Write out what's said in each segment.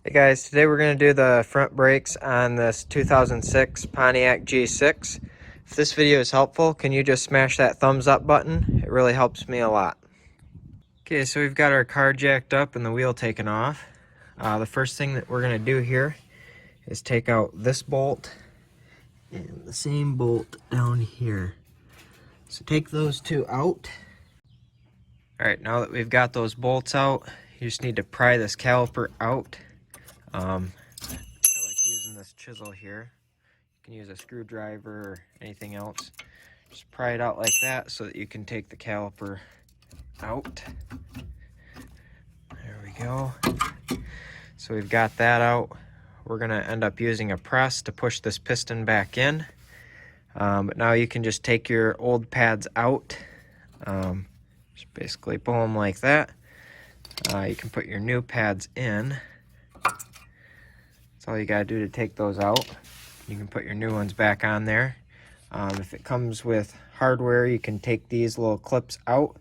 Hey guys, today we're going to do the front brakes on this 2006 Pontiac G6. If this video is helpful, can you just smash that thumbs up button? It really helps me a lot. Okay, so we've got our car jacked up and the wheel taken off. The first thing that we're going to do here is take out this bolt and the same bolt down here. So take those two out. Alright, now that we've got those bolts out, you just need to pry this caliper out. I like using this chisel here. You can use a screwdriver or anything else. Just pry it out like that so that you can take the caliper out. There we go. So we've got that out. We're going to end up using a press to push this piston back in. But now you can just take your old pads out. Just basically pull them like that. You can put your new pads in. That's all you gotta do to take those out. You can put your new ones back on there. If it comes with hardware, you can take these little clips out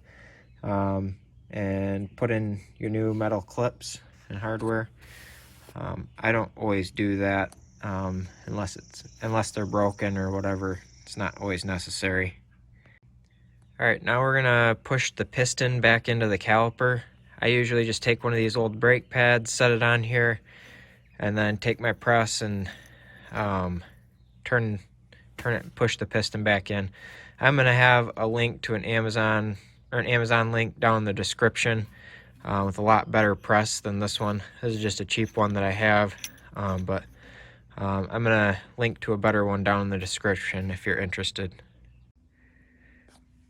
and put in your new metal clips and hardware. I don't always do that unless they're broken or whatever. It's not always necessary. All right, now we're gonna push the piston back into the caliper. I usually just take one of these old brake pads, set it on here, and then take my press and turn it and push the piston back in. I'm gonna have a link to an Amazon link down in the description with a lot better press than this one. This is just a cheap one that I have, but I'm gonna link to a better one down in the description if you're interested.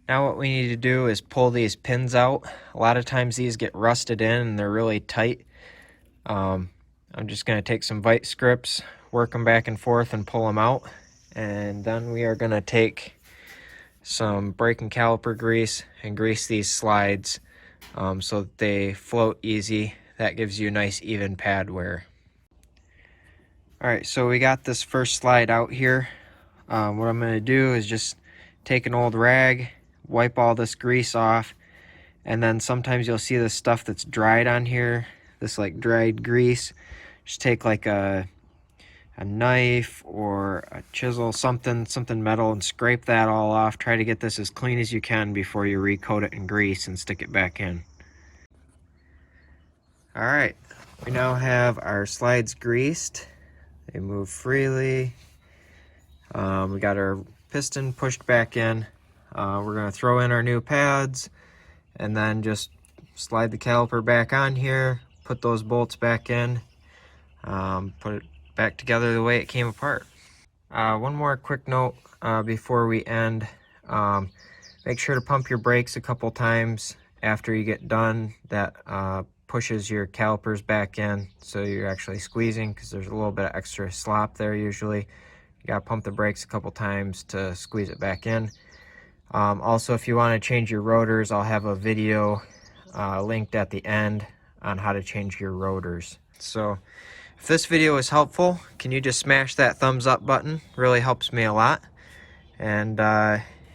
Now what we need to do is pull these pins out. A lot of times these get rusted in and they're really tight. I'm just going to take some vise grips, work them back and forth and pull them out. And then we are going to take some brake and caliper grease and grease these slides so that they float easy. That gives you a nice even pad wear. Alright, so we got this first slide out here. What I'm going to do is just take an old rag, wipe all this grease off, and then sometimes you'll see this stuff that's dried on here, this like dried grease. Just take like a knife or a chisel, something metal, and scrape that all off. Try to get this as clean as you can before you recoat it in grease and stick it back in. Alright, we now have our slides greased. They move freely. We got our piston pushed back in. We're going to throw in our new pads and then just slide the caliper back on here, put those bolts back in, put it back together the way it came apart. One more quick note before we end. Make sure to pump your brakes a couple times after you get done. That pushes your calipers back in so you're actually squeezing, because there's a little bit of extra slop there usually. You got to pump the brakes a couple times to squeeze it back in. Also, if you want to change your rotors, I'll have a video linked at the end on how to change your rotors. So if this video is helpful, can you just smash that thumbs up button? Really helps me a lot. And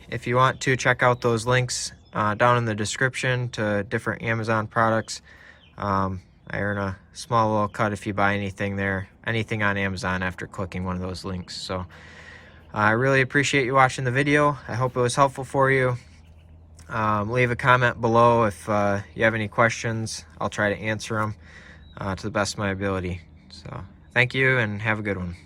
if you want to, check out those links down in the description to different Amazon products. I earn a small little cut if you buy anything on Amazon after clicking one of those links. So I really appreciate you watching the video. I hope it was helpful for you. Leave a comment below if you have any questions. I'll try to answer them to the best of my ability. So thank you and have a good one.